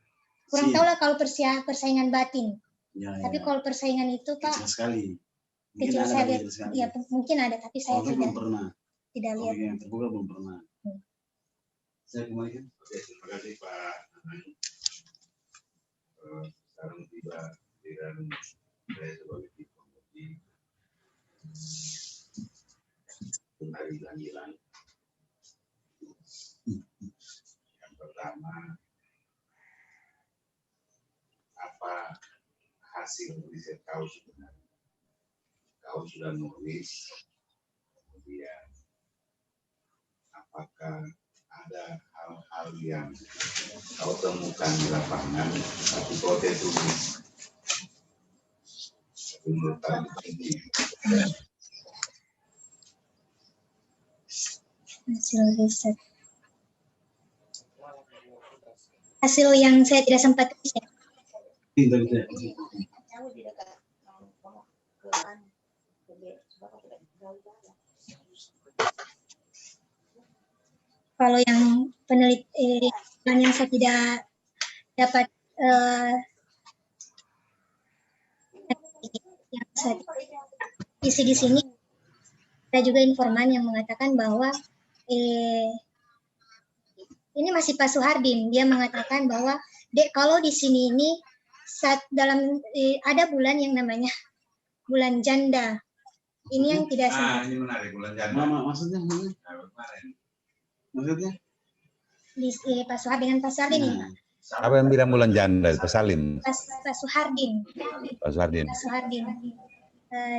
kurang tahu lah kalau persaingan batin. Ya, Tapi ya. kalau persaingan itu Pak Kecil sekali. Mungkin kecil ada saya tapi lihat, kecil sekali. ya mungkin ada tapi saya Konflik belum pernah. tidak lihat. Konflik yang terbuka belum pernah. Saya kembalikan. Oke, terima kasih Pak Anang. Sekarang tiba dan saya sebagai tim penguji hari hilang. Yang pertama, apa hasil riset kau sebenarnya? Kau sudah nulis, kemudian apakah ada hal-hal yang kau temukan di lapangan tapi kau tidak tulis? Tapi menurut kami ini Hasil riset. Hasil yang saya tidak sempat riset. Tidak, tidak. Kalau yang penelitian yang saya tidak dapat yang saya isi di sini, ada juga informan yang mengatakan bahwa ini masih Pak Suhardin. Dia mengatakan bahwa Dek, kalau di sini ini ada bulan yang namanya bulan janda. Ini yang tidak sempat ini menarik bulan janda. Mama, maksudnya? Kemarin. Maksudnya? di Pak Suhardin dengan Pak Suhardin ini, Pak. Apa yang bilang bulan janda? Pak Salim, Pak Suhardin. Pak Sardin. Pak Suhardin.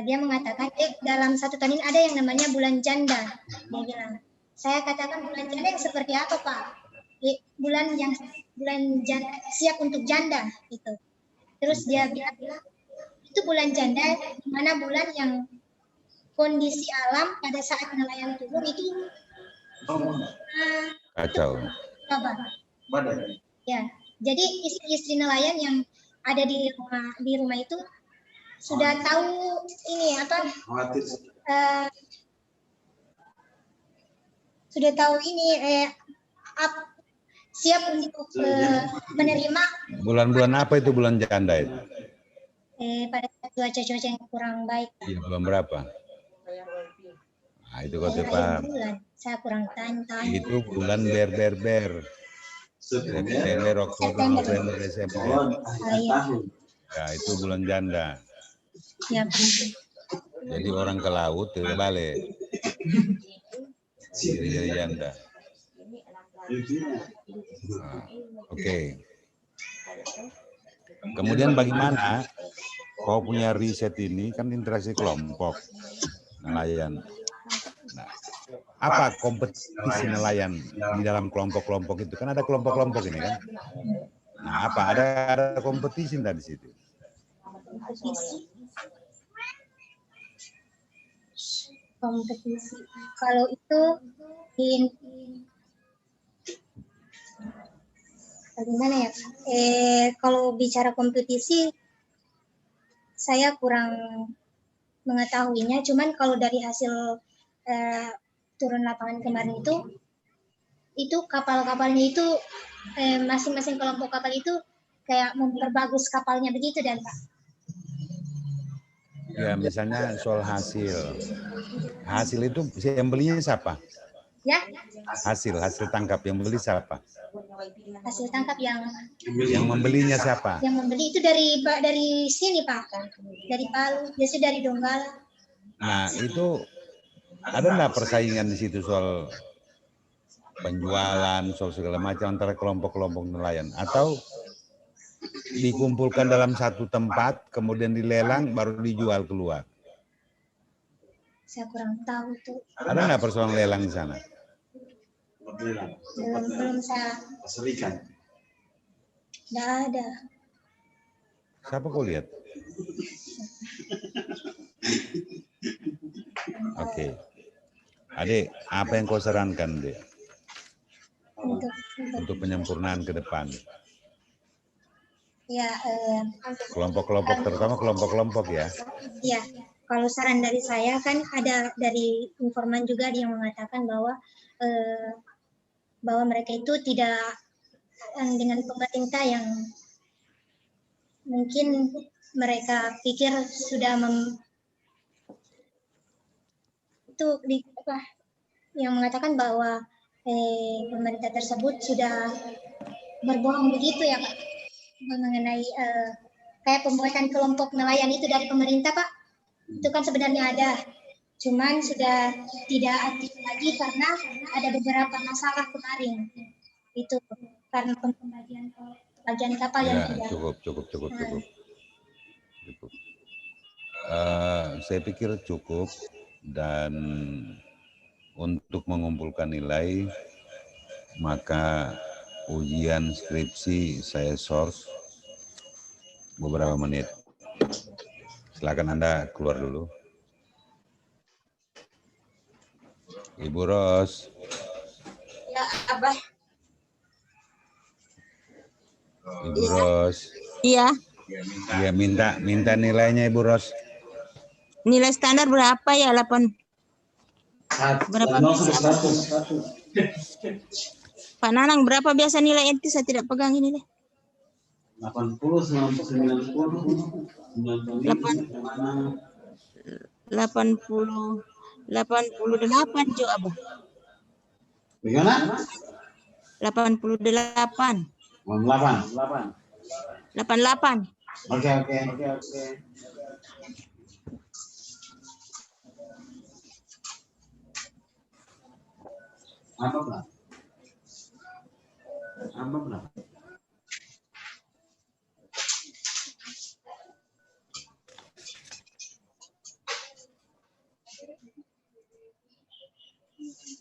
Dia mengatakan, dalam satu tahun ini ada yang namanya bulan janda. Dia bilang, saya katakan bulan janda yang seperti apa Pak? Bulan janda, siap untuk janda itu. Terus dia bilang, itu bulan janda, di mana bulan yang kondisi alam pada saat nelayan turun itu Kacau. Badai. ya. Jadi istri-istri nelayan yang ada di rumah itu sudah tahu ini apa? Khawatir. Sudah tahu ini siap untuk menerima Bulan-bulan apa itu bulan janda itu? pada cuaca-cuaca yang kurang baik. Iya, bulan berapa? Nah, itu kau paham. Bulan. Saya kurang tahu. Itu bulan ber. September, Oktober, November, Desember. Tahun. Ya, itu bulan janda. Ya, Jadi orang ke laut tidak balik. Jadi janda. Nah, oke. Kemudian bagaimana kau punya riset ini kan interaksi kelompok nelayan. Nah, apa kompetisi nelayan di dalam kelompok-kelompok itu? Kan ada kelompok-kelompok ini kan. Nah, apa ada kompetisi di situ? kompetisi. Kalau itu bagaimana ya? Kalau bicara kompetisi, saya kurang mengetahuinya. Cuman kalau dari hasil turun lapangan kemarin itu, itu kapal-kapalnya itu masing-masing kelompok kapal itu kayak memperbagus kapalnya begitu dan Pak. Ya, misalnya soal hasil. Hasil itu yang belinya siapa? Ya, Hasil tangkap yang beli siapa? hasil tangkap yang membelinya siapa? Yang membeli itu dari sini Pak, dari Palu, biasanya dari Donggala. Nah, itu ada nggak persaingan di situ soal penjualan, soal segala macam antara kelompok-kelompok nelayan? Atau dikumpulkan dalam satu tempat, kemudian dilelang, baru dijual keluar? Saya kurang tahu tuh. Ada nggak persoalan lelang di sana? Belum saya. Pasar ikan. Nggak ada. Siapa kau lihat? Oke. Adik, apa yang kau sarankan, Dek? Untuk penyempurnaan ke depan? Ya, kelompok-kelompok, terutama kelompok-kelompok ya. Iya, kalau saran dari saya kan ada dari informan juga yang mengatakan bahwa mereka itu tidak dengan pemerintah yang mungkin mereka pikir sudah yang mengatakan bahwa pemerintah tersebut sudah berbohong begitu ya Pak, mengenai kayak pembuatan kelompok nelayan itu dari pemerintah Pak, itu kan sebenarnya ada, cuman sudah tidak aktif lagi karena ada beberapa masalah kemarin, itu karena pembagian kapal yang tidak. Cukup. Saya pikir cukup, dan untuk mengumpulkan nilai maka ujian skripsi saya source beberapa menit. Silakan Anda keluar dulu. Ibu Ros. Ya, Abah. Ibu Ros. Iya. Ya, minta nilainya Ibu Ros. Nilai standar berapa ya? 8. Berapa bisa? Pak Nanang, berapa biasa nilai ente? Saya tidak pegang ini deh. 80, 90, 88 Jo Abah. Bagaimana? 88. 88. Oke. Apa berapa?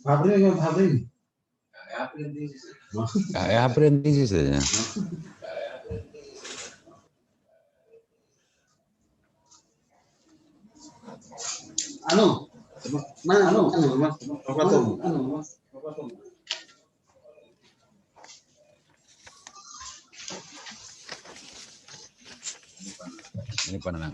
Fabri. Aprendiz saja. Ini Pak Nanang.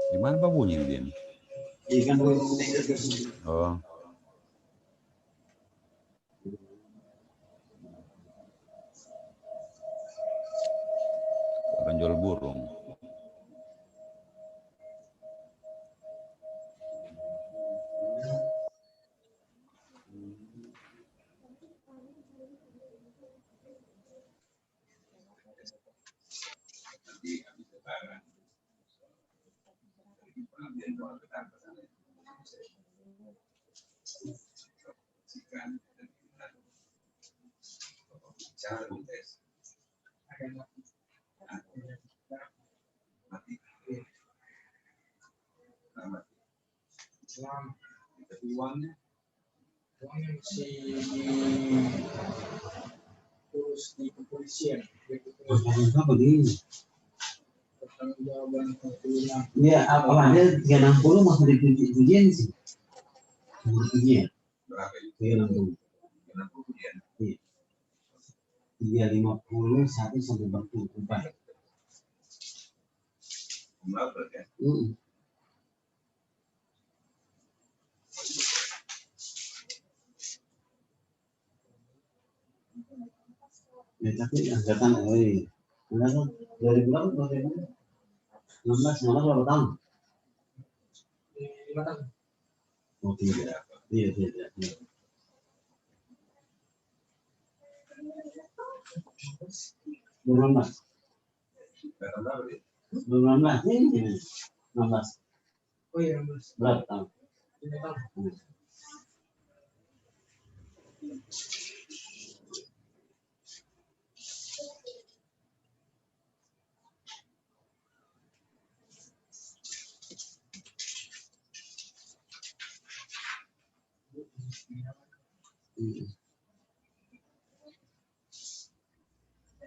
Di mana Pak bunyi dia? Ikan. Oh. menjual burung. Nanti habis lebaran. Pengabdian doa besar ke sana. Sikan dan kita bicara buntes. Mati. Selamat. Tapi uangnya masih diurus di kepolisian. Apa begini? Pertanggungjawaban Ya, apalagi 360 masih diujian sih. Ujian. berapa itu? 360. 60 ujian. 350 1 sampai 44. Jumlah berarti ya? Ya tapi angkatan angkatan 2000 berapa? 16 berapa tahun? 5 tahun. Oh tidak. Iya. 19. Datang berapa dia? 19 ini 16. Oh iya 16. Berapa tahun? 5 tahun.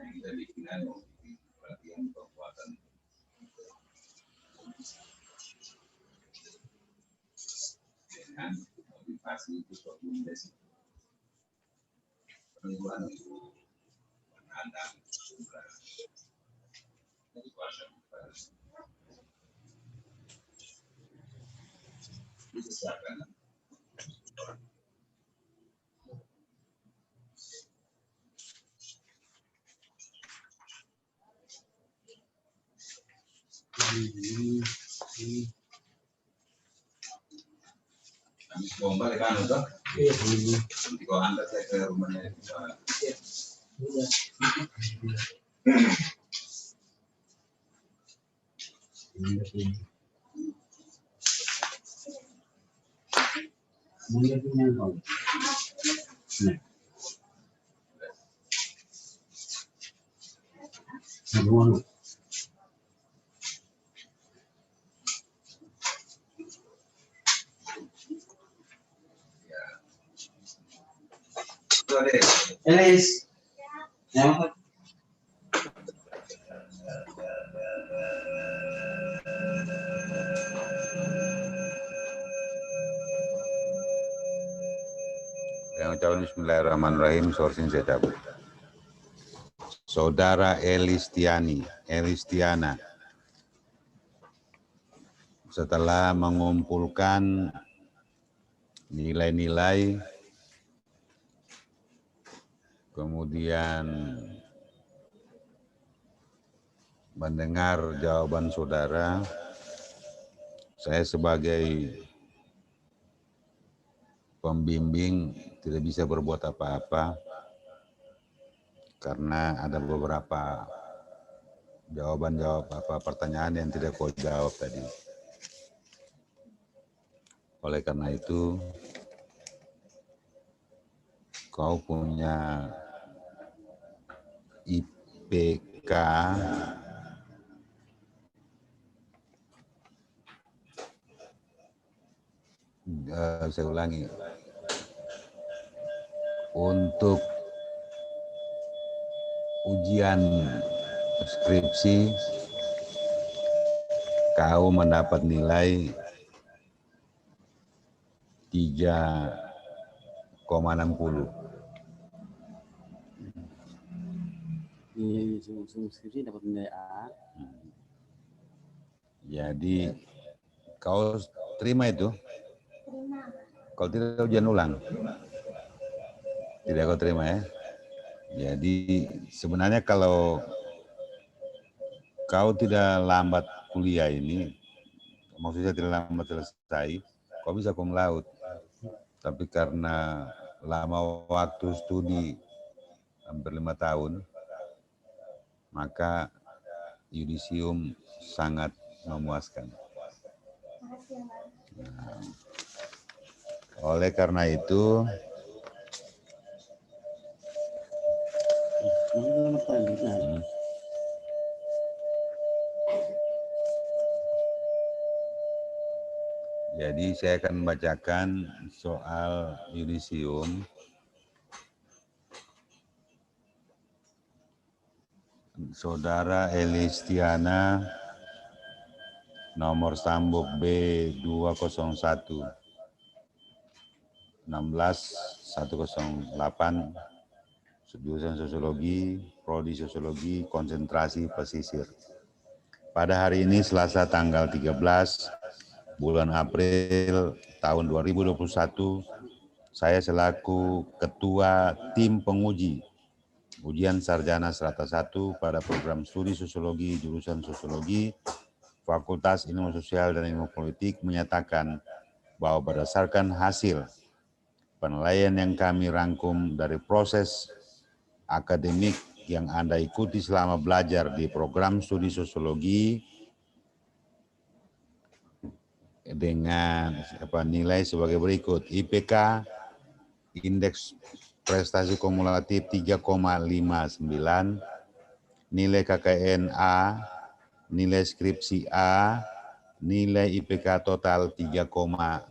Kita bikin pelatihan kekuatan dengan motivasi itu komunikasi perempuan itu menandang dari kuasa disiapkan. Habis bomba di kan itu? Iya. Nanti kau antar saya ke rumahnya itu. Iya. Elis. Ya. Yang ucapan Bismillahirrahmanirrahim, sourcing saya cabut. Saudara Elistiana, setelah mengumpulkan nilai-nilai, kemudian mendengar jawaban saudara, saya sebagai pembimbing tidak bisa berbuat apa-apa karena ada beberapa pertanyaan yang tidak kau jawab tadi. Oleh karena itu, kau punya IPK saya ulangi, untuk ujian skripsi kau mendapat nilai 3,60. Iya, skripsi dapat nilai A. Jadi kau terima itu? Kalau tidak ujian ulang? Tidak kau terima ya? Jadi sebenarnya kalau kau tidak lambat kuliah ini, maksudnya tidak lambat selesai, kau bisa cum laude. Tapi karena lama waktu studi, hampir 5 tahun, maka yudisium sangat memuaskan. Nah, oleh karena itu, jadi saya akan membacakan soal yudisium. Saudara Elistiana nomor sambuk B201 16108 jurusan Sosiologi, Prodi Sosiologi, Konsentrasi Pesisir. Pada hari ini Selasa tanggal 13 bulan April tahun 2021, saya selaku Ketua Tim Penguji Ujian Sarjana Strata 1 pada program studi Sosiologi jurusan Sosiologi, Fakultas Ilmu Sosial dan Ilmu Politik menyatakan bahwa berdasarkan hasil penilaian yang kami rangkum dari proses akademik yang Anda ikuti selama belajar di program studi Sosiologi dengan nilai sebagai berikut: IPK, Indeks Prestasi Kumulatif 3,59, nilai KKN A, nilai skripsi A, nilai IPK total 3,60.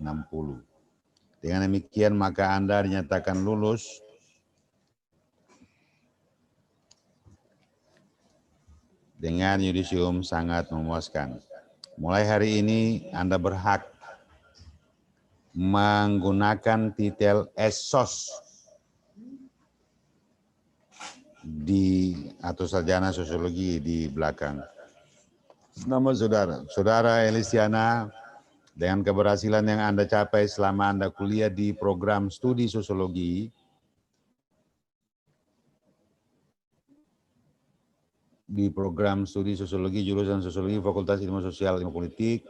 Dengan demikian maka Anda dinyatakan lulus dengan yudisium sangat memuaskan. Mulai hari ini Anda berhak menggunakan titel esos atau sarjana sosiologi di belakang nama saudara. Saudara Elistiana, dengan keberhasilan yang Anda capai selama Anda kuliah di program studi sosiologi, jurusan Sosiologi, Fakultas Ilmu Sosial, Ilmu Politik,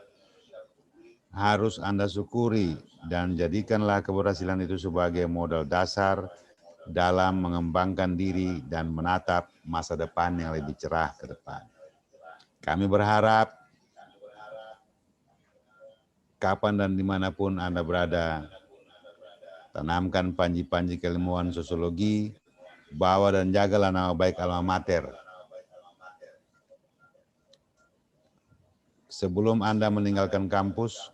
harus Anda syukuri dan jadikanlah keberhasilan itu sebagai modal dasar dalam mengembangkan diri dan menatap masa depan yang lebih cerah ke depan. Kami berharap kapan dan dimanapun Anda berada, tanamkan panji-panji keilmuan sosiologi, bawa dan jagalah nama baik alma mater. Sebelum Anda meninggalkan kampus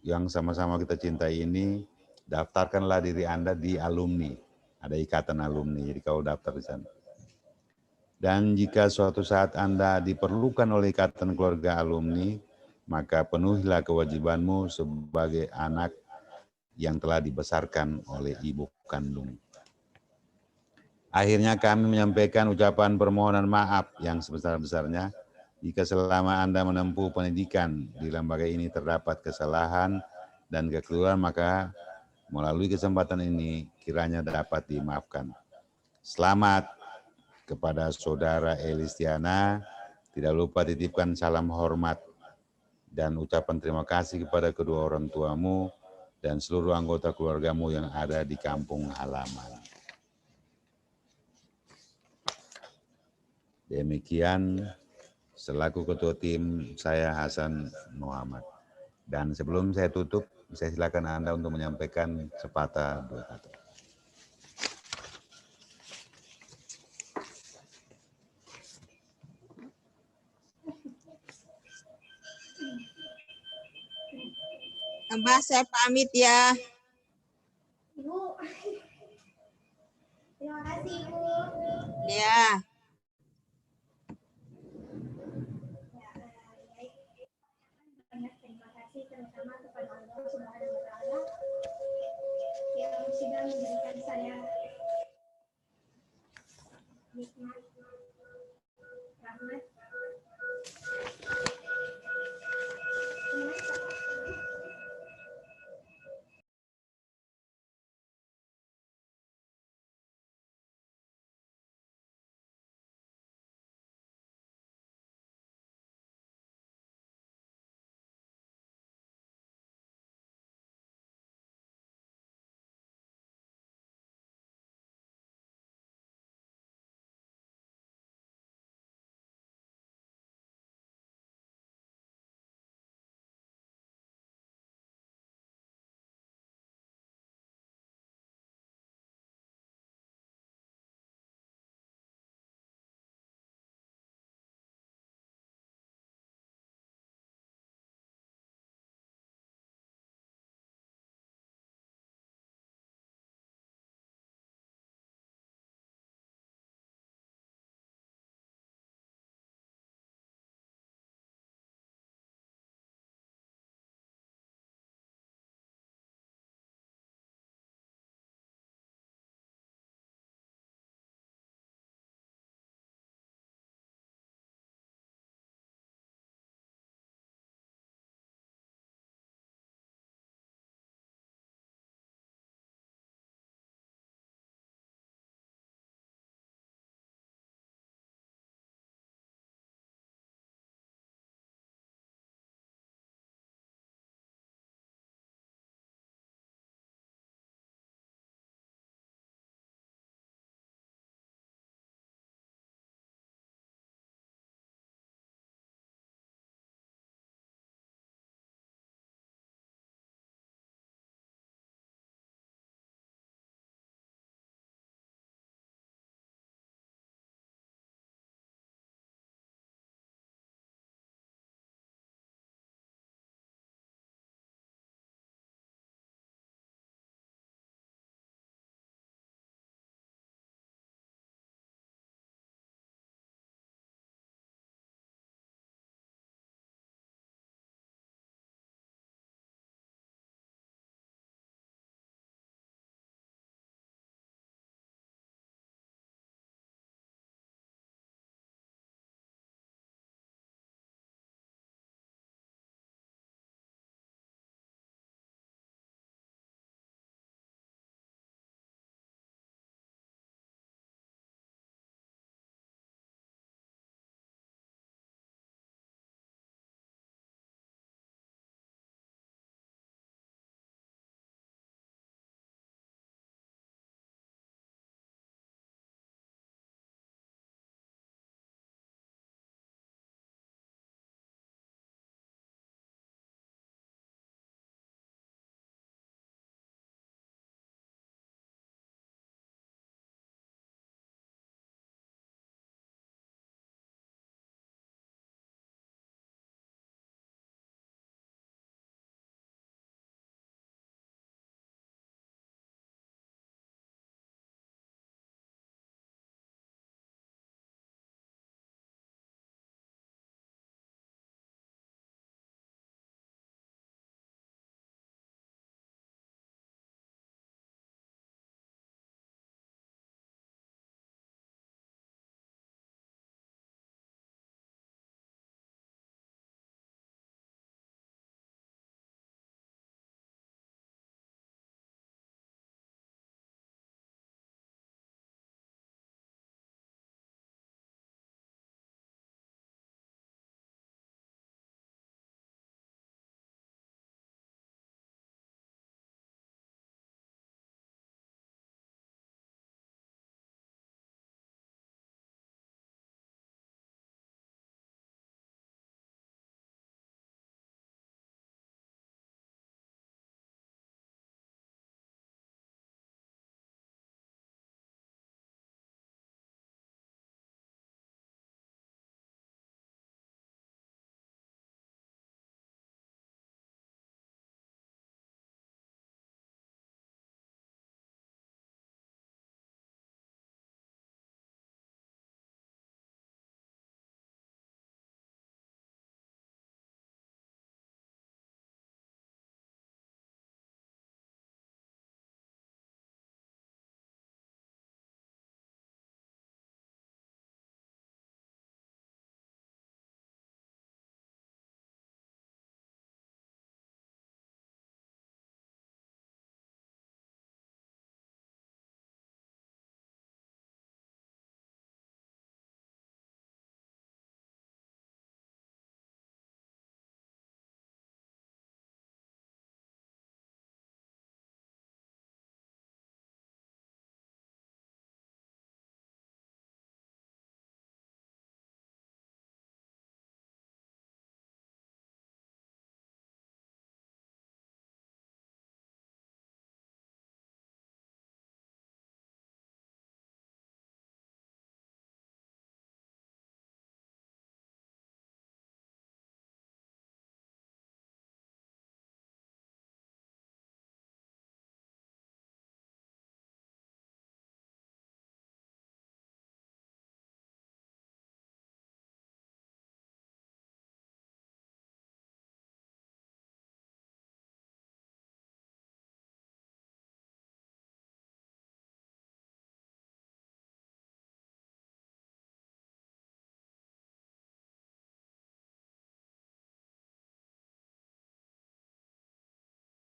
yang sama-sama kita cintai ini, daftarkanlah diri Anda di alumni. Ada ikatan alumni, jadi kau daftar di sana. Dan jika suatu saat Anda diperlukan oleh ikatan keluarga alumni, maka penuhilah kewajibanmu sebagai anak yang telah dibesarkan oleh ibu kandung. Akhirnya kami menyampaikan ucapan permohonan maaf yang sebesar-besarnya jika selama Anda menempuh pendidikan di lembaga ini terdapat kesalahan dan kekeliruan, maka melalui kesempatan ini kiranya dapat dimaafkan. Selamat kepada saudara Elistiana, tidak lupa titipkan salam hormat dan ucapan terima kasih kepada kedua orang tuamu dan seluruh anggota keluargamu yang ada di kampung halaman. Demikian selaku ketua tim saya Hasan Muhammad. Dan sebelum saya tutup, saya silakan Anda untuk menyampaikan sepatah dua kata. Abah, saya pamit ya. Ibu, terima kasih Ibu. Ya. Banyak terima kasih terutama kepada Allah Subhanahu wa Ta'ala yang sudah memberikan saya nikmat